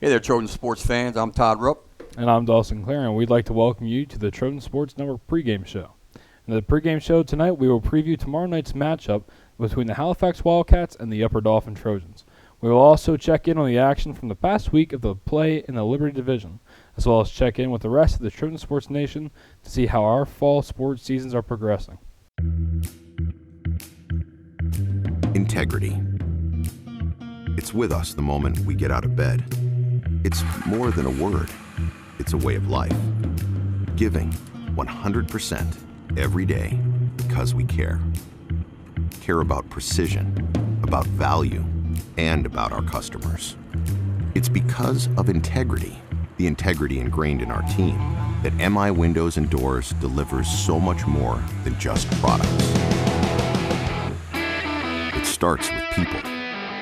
Hey there, Trojan sports fans. I'm Todd Rupp. And I'm Dawson Clare, and we'd like to welcome you to the Trojan Sports Network pregame show. In the pregame show tonight, we will preview tomorrow night's matchup between the Halifax Wildcats and the Upper Dauphin Trojans. We will also check in on the action from the past week of the play in the Liberty Division, as well as check in with the rest of the Trojan Sports Nation to see how our fall sports seasons are progressing. Integrity. It's with us the moment we get out of bed. It's more than a word. It's a way of life. Giving 100% every day because we care. Care about precision, about value, and about our customers. It's because of integrity, the integrity ingrained in our team, that MI Windows and Doors delivers so much more than just products. It starts with people,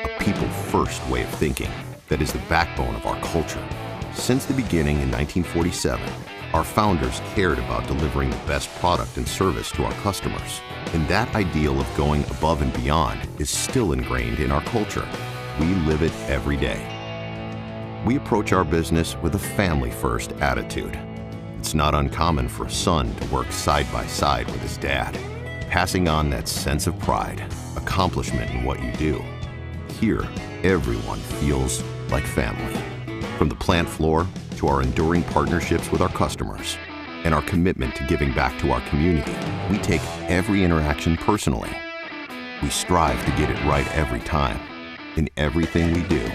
a people-first way of thinking that is the backbone of our culture. Since the beginning in 1947, our founders cared about delivering the best product and service to our customers. And that ideal of going above and beyond is still ingrained in our culture. We live it every day. We approach our business with a family-first attitude. It's not uncommon for a son to work side by side with his dad, passing on that sense of pride, accomplishment in what you do. Here, everyone feels like family. From the plant floor to our enduring partnerships with our customers and our commitment to giving back to our community, we take every interaction personally. We strive to get it right every time. In everything we do,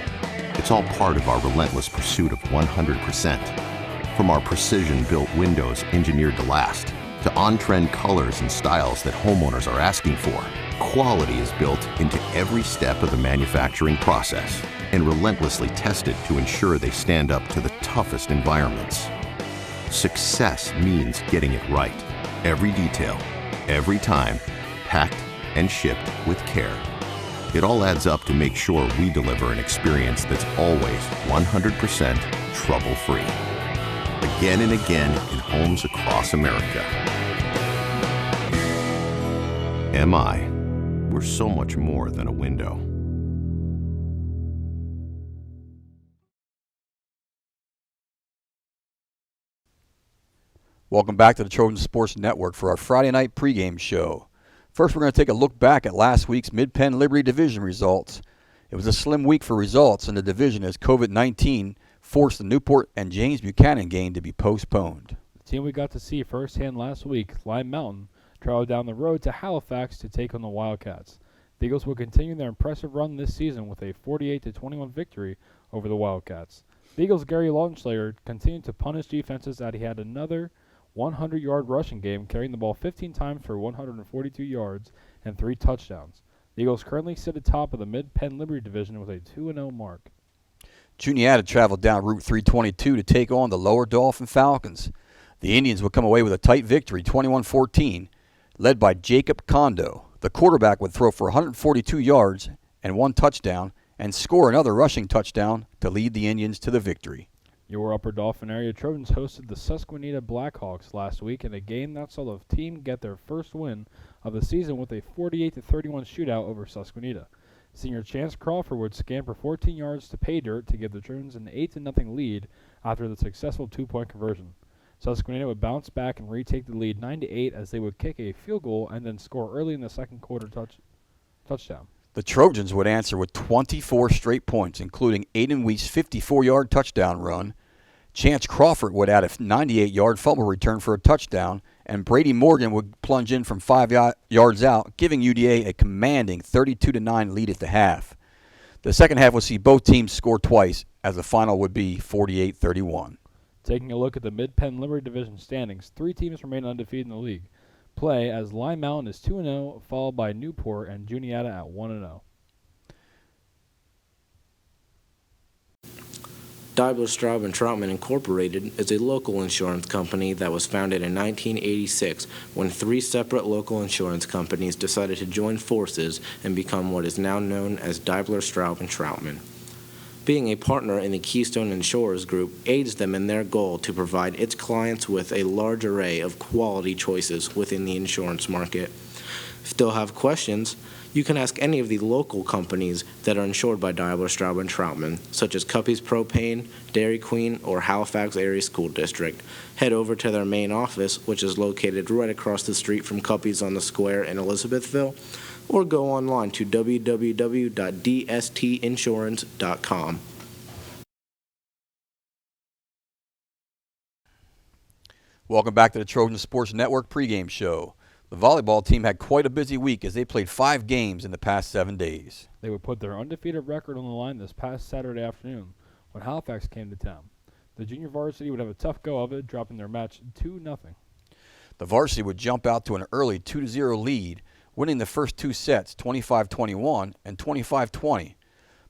it's all part of our relentless pursuit of 100%. From our precision-built windows engineered to last, to on-trend colors and styles that homeowners are asking for, quality is built into every step of the manufacturing process and relentlessly tested to ensure they stand up to the toughest environments. Success means getting it right. Every detail, every time, packed and shipped with care. It all adds up to make sure we deliver an experience that's always 100% trouble-free. Again and again in homes across America. MI, we're so much more than a window. Welcome back to the Trojan Sports Network for our Friday night pregame show. First, we're going to take a look back at last week's Mid-Penn Liberty Division results. It was a slim week for results in the division as COVID-19 forced the Newport and James Buchanan game to be postponed. The team we got to see firsthand last week, Lime Mountain, traveled down the road to Halifax to take on the Wildcats. The Eagles will continue their impressive run this season with a 48-21 victory over the Wildcats. The Eagles' Gary Lautenschlager continued to punish defenses as he had another 100-yard rushing game, carrying the ball 15 times for 142 yards and 3 touchdowns. The Eagles currently sit atop of the Mid-Penn Liberty Division with a 2-0 mark. Juniata traveled down Route 322 to take on the Lower Dauphin Falcons. The Indians would come away with a tight victory, 21-14, led by Jacob Kondo. The quarterback would throw for 142 yards and 1 touchdown and score another rushing touchdown to lead the Indians to the victory. Your Upper Dauphin area Trojans hosted the Susquehanna Blackhawks last week in a game that saw the team get their first win of the season with a 48-31 shootout over Susquehanna. Senior Chance Crawford would scamper 14 yards to pay dirt to give the Trojans an 8-0 lead after the successful 2-point conversion. Susquehanna would bounce back and retake the lead 9-8 as they would kick a field goal and then score early in the second quarter touchdown. The Trojans would answer with 24 straight points, including Aiden Wee's 54-yard touchdown run. Chance Crawford would add a 98-yard fumble return for a touchdown, and Brady Morgan would plunge in from 5 yards out, giving UDA a commanding 32-9 lead at the half. The second half would see both teams score twice, as the final would be 48-31. Taking a look at the Mid-Penn Liberty Division standings, 3 teams remain undefeated in the league. Play as Lime Mountain is 2-0, followed by Newport and Juniata at 1-0. Daimler, Straub & Troutman Incorporated is a local insurance company that was founded in 1986 when 3 separate local insurance companies decided to join forces and become what is now known as Daimler, Straub & Troutman. Being a partner in the Keystone Insurers Group aids them in their goal to provide its clients with a large array of quality choices within the insurance market. Still have questions? You can ask any of the local companies that are insured by Daimler, Straub, and Troutman, such as Cuppy's Propane, Dairy Queen, or Halifax Area School District. Head over to their main office, which is located right across the street from Cuppy's on the Square in Elizabethville, or go online to www.dstinsurance.com. Welcome back to the Trojan Sports Network pregame show. The volleyball team had quite a busy week as they played 5 games in the past 7 days. They would put their undefeated record on the line this past Saturday afternoon when Halifax came to town. The junior varsity would have a tough go of it, dropping their match 2-0. The varsity would jump out to an early 2-0 lead, winning the first 2 sets 25-21 and 25-20.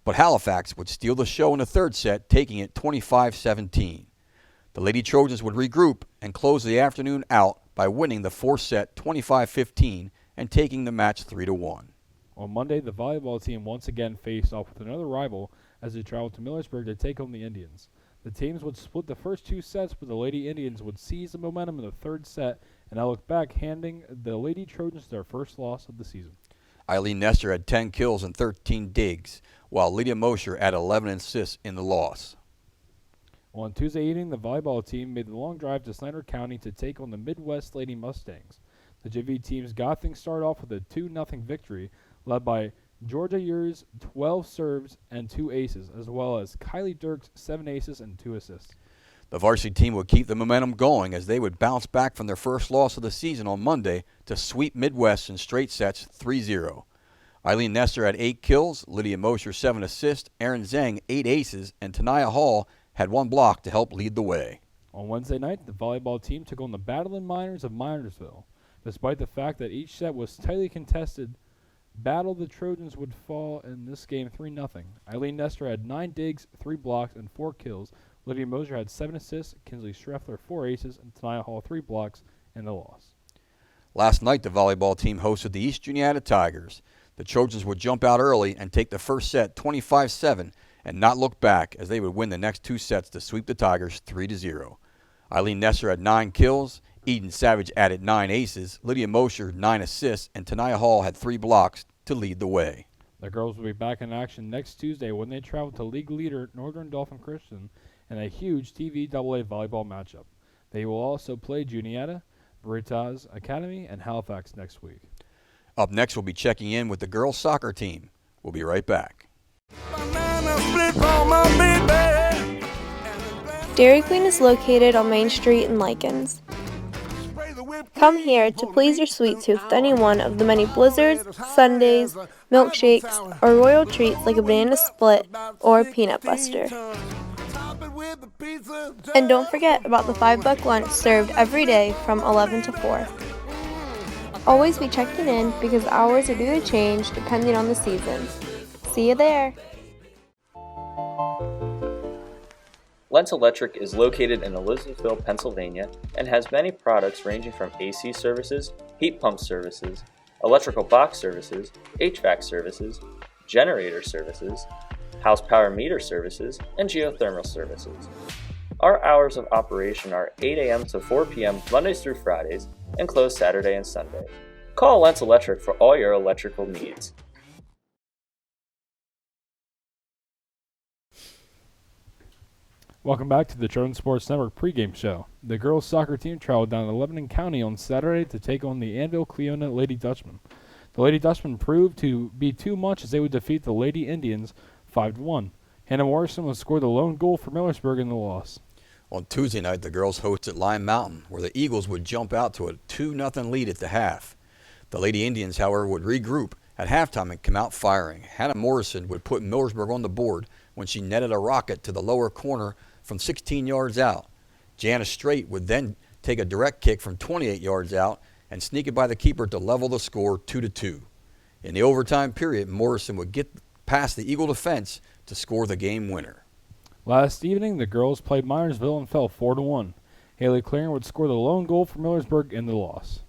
But Halifax would steal the show in the third set, taking it 25-17. The Lady Trojans would regroup and close the afternoon out by winning the 4th set 25-15 and taking the match 3-1. On Monday, the volleyball team once again faced off with another rival as they traveled to Millersburg to take on the Indians. The teams would split the first 2 sets, but the Lady Indians would seize the momentum in the third set and now look back, handing the Lady Trojans their first loss of the season. Eileen Nestor had 10 kills and 13 digs, while Lydia Mosher had 11 assists in the loss. On Tuesday evening, the volleyball team made the long drive to Slander County to take on the Midwest Lady Mustangs. The JV teams got things started off with a 2-0 victory, led by Georgia Year's 12 serves and 2 aces, as well as Kylie Dirk's 7 aces and 2 assists. The varsity team would keep the momentum going as they would bounce back from their first loss of the season on Monday to sweep Midwest in straight sets 3-0. Eileen Nestor had 8 kills, Lydia Mosher 7 assists, Erin Zhang 8 aces, and Tanaya Hall had 1 block to help lead the way. On Wednesday night, the volleyball team took on the Battling Miners of Minersville. Despite the fact that each set was tightly contested, the Trojans would fall in this game 3-0. Eileen Nestor had 9 digs, 3 blocks, and 4 kills. Lydia Moser had 7 assists, Kinsley Schreffler 4 aces, and Tanaya Hall 3 blocks in the loss. Last night, the volleyball team hosted the East Juniata Tigers. The Trojans would jump out early and take the first set 25-7 and not look back as they would win the next 2 sets to sweep the Tigers 3-0. Eileen Nestor had 9 kills, Eden Savage added 9 aces, Lydia Mosher 9 assists, and Tanaya Hall had 3 blocks to lead the way. The girls will be back in action next Tuesday when they travel to league leader Northern Dauphin Christian in a huge TV AA volleyball matchup. They will also play Juniata, Veritas Academy, and Halifax next week. Up next, we'll be checking in with the girls' soccer team. We'll be right back. Dairy Queen is located on Main Street in Likens. Come here to please your sweet tooth with any one of the many blizzards, sundaes, milkshakes, or royal treats like a banana split or a peanut buster. And don't forget about the $5 lunch served every day from 11 to 4. Always be checking in because hours are due to change depending on the season. See you there. Lentz Electric is located in Elizabethville, Pennsylvania, and has many products ranging from AC services, heat pump services, electrical box services, HVAC services, generator services, house power meter services, and geothermal services. Our hours of operation are 8 a.m. to 4 p.m. Mondays through Fridays and closed Saturday and Sunday. Call Lentz Electric for all your electrical needs. Welcome back to the Trojan Sports Network pregame show. The girls' soccer team traveled down to Lebanon County on Saturday to take on the Anvil Cleona Lady Dutchmen. The Lady Dutchmen proved to be too much as they would defeat the Lady Indians 5-1. Hannah Morrison would score the lone goal for Millersburg in the loss. On Tuesday night, the girls hosted Lime Mountain, where the Eagles would jump out to a 2-0 lead at the half. The Lady Indians, however, would regroup at halftime and come out firing. Hannah Morrison would put Millersburg on the board when she netted a rocket to the lower corner from 16 yards out. Janice Strait would then take a direct kick from 28 yards out and sneak it by the keeper to level the score 2-2. In the overtime period, Morrison would get past the Eagle defense to score the game winner. Last evening, the girls played Minersville and fell 4-1. Haley Clearing would score the lone goal for Millersburg in the loss.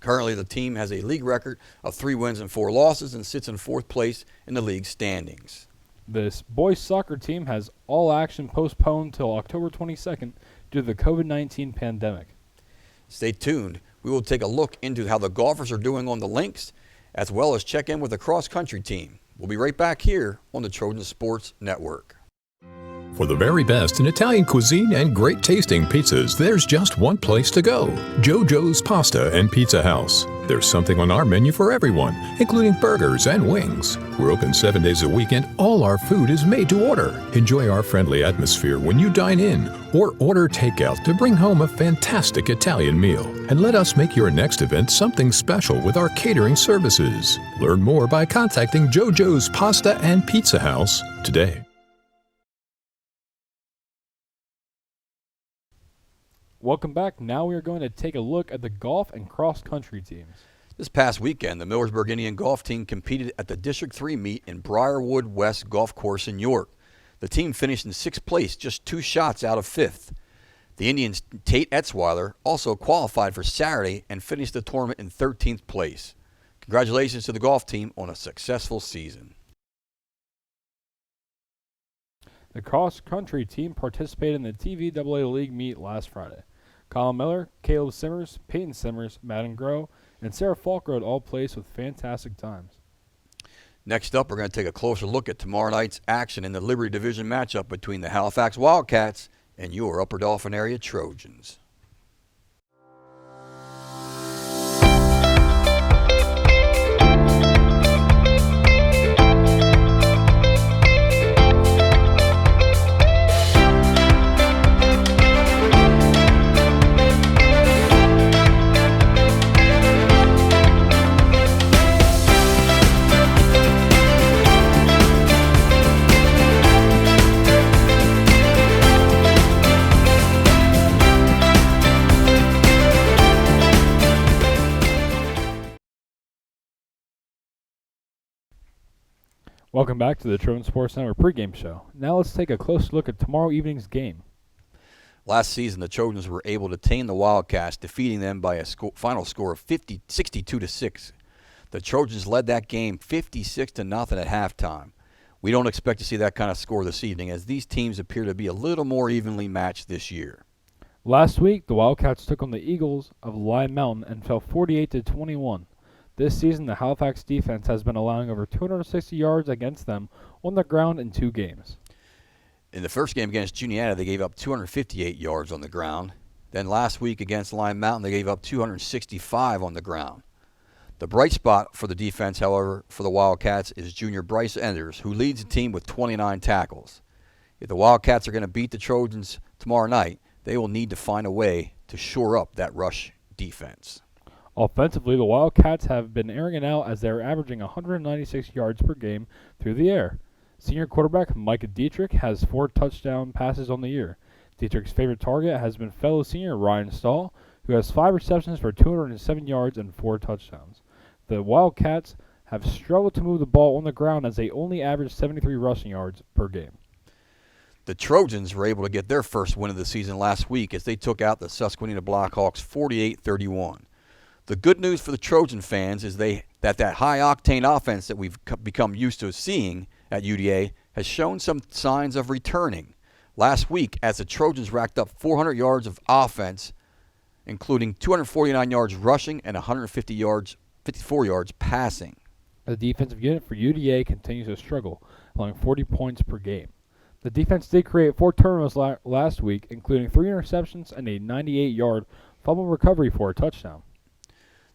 Currently, the team has a league record of 3 wins and 4 losses and sits in 4th place in the league standings. This boys soccer team has all action postponed till October 22nd due to the COVID-19 pandemic. Stay tuned. We will take a look into how the golfers are doing on the links as well as check in with the cross-country team. We'll be right back here on the Trojan Sports Network. For the very best in Italian cuisine and great tasting pizzas, there's just one place to go. JoJo's Pasta and Pizza House. There's something on our menu for everyone, including burgers and wings. We're open 7 days a week and all our food is made to order. Enjoy our friendly atmosphere when you dine in or order takeout to bring home a fantastic Italian meal. And let us make your next event something special with our catering services. Learn more by contacting JoJo's Pasta and Pizza House today. Welcome back. Now we are going to take a look at the golf and cross-country teams. This past weekend, the Millersburg Indian golf team competed at the District 3 meet in Briarwood West Golf Course in York. The team finished in 6th place, just 2 shots out of 5th. The Indians' Tate Etzweiler also qualified for Saturday and finished the tournament in 13th place. Congratulations to the golf team on a successful season. The cross-country team participated in the TVAA League meet last Friday. Colin Miller, Caleb Simmers, Peyton Simmers, Madden Groh, and Sarah Falkroad all placed with fantastic times. Next up, we're going to take a closer look at tomorrow night's action in the Liberty Division matchup between the Halifax Wildcats and your Upper Dauphin area Trojans. Welcome back to the Trojan Sports Network pregame show. Now let's take a closer look at tomorrow evening's game. Last season, the Trojans were able to tame the Wildcats, defeating them by a final score of 62-6. The Trojans led that game 56-0 at halftime. We don't expect to see that kind of score this evening, as these teams appear to be a little more evenly matched this year. Last week, the Wildcats took on the Eagles of Lime Mountain and fell 48-21. This season, the Halifax defense has been allowing over 260 yards against them on the ground in 2 games. In the first game against Juniata, they gave up 258 yards on the ground. Then last week against Lime Mountain, they gave up 265 on the ground. The bright spot for the defense, however, for the Wildcats is junior Bryce Enders, who leads the team with 29 tackles. If the Wildcats are going to beat the Trojans tomorrow night, they will need to find a way to shore up that rush defense. Offensively, the Wildcats have been airing it out as they are averaging 196 yards per game through the air. Senior quarterback Micah Dietrich has 4 touchdown passes on the year. Dietrich's favorite target has been fellow senior Ryan Stahl, who has 5 receptions for 207 yards and 4 touchdowns. The Wildcats have struggled to move the ball on the ground as they only average 73 rushing yards per game. The Trojans were able to get their first win of the season last week as they took out the Susquehanna Blackhawks 48-31. The good news for the Trojan fans is that high-octane offense that we've become used to seeing at UDA has shown some signs of returning. Last week, as the Trojans racked up 400 yards of offense, including 249 yards rushing and 54 yards passing. The defensive unit for UDA continues to struggle, allowing 40 points per game. The defense did create 4 turnovers last week, including 3 interceptions and a 98-yard fumble recovery for a touchdown.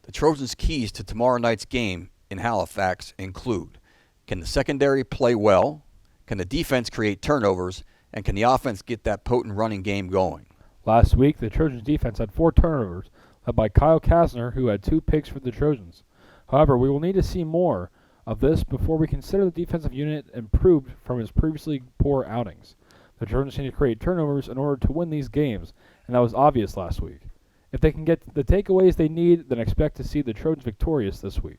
The Trojans' keys to tomorrow night's game in Halifax include: can the secondary play well? Can the defense create turnovers? And can the offense get that potent running game going? Last week, the Trojans' defense had 4 turnovers, led by Kyle Kastner, who had 2 picks for the Trojans. However, we will need to see more of this before we consider the defensive unit improved from his previously poor outings. The Trojans need to create turnovers in order to win these games, and that was obvious last week. If they can get the takeaways they need, then expect to see the Trojans victorious this week.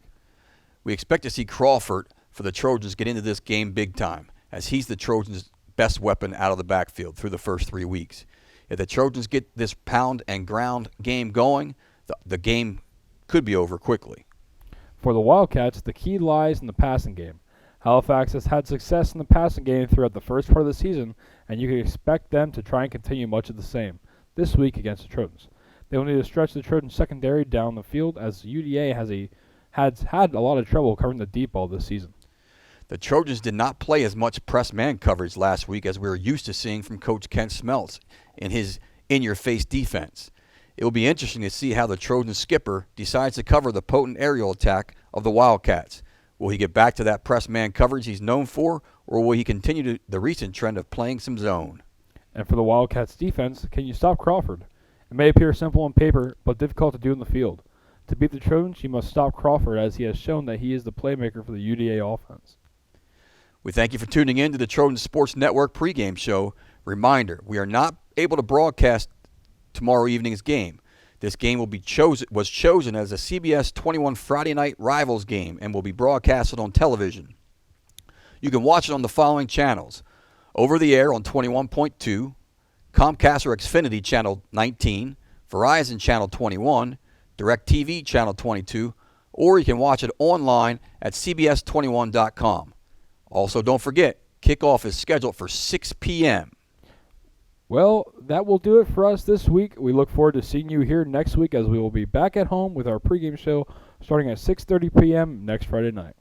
We expect to see Crawford for the Trojans get into this game big time, as he's the Trojans' best weapon out of the backfield through the first 3 weeks. If the Trojans get this pound and ground game going, the game could be over quickly. For the Wildcats, the key lies in the passing game. Halifax has had success in the passing game throughout the first part of the season, and you can expect them to try and continue much of the same this week against the Trojans. They will need to stretch the Trojan secondary down the field, as UDA has had a lot of trouble covering the deep ball this season. The Trojans did not play as much press man coverage last week as we were used to seeing from Coach Kent Smeltz in his in-your-face defense. It will be interesting to see how the Trojan skipper decides to cover the potent aerial attack of the Wildcats. Will he get back to that press man coverage he's known for, or will he continue the recent trend of playing some zone? And for the Wildcats defense, can you stop Crawford? It may appear simple on paper, but difficult to do in the field. To beat the Trojans, you must stop Crawford, as he has shown that he is the playmaker for the UDA offense. We thank you for tuning in to the Trojan Sports Network pregame show. Reminder, we are not able to broadcast tomorrow evening's game. This game was chosen as a CBS 21 Friday night Rivals game and will be broadcasted on television. You can watch it on the following channels: over the air on 21.2, Comcast or Xfinity channel 19, Verizon channel 21, DirecTV channel 22, or you can watch it online at cbs21.com. Also, don't forget, kickoff is scheduled for 6 p.m. Well, that will do it for us this week. We look forward to seeing you here next week, as we will be back at home with our pregame show starting at 6:30 p.m. next Friday night.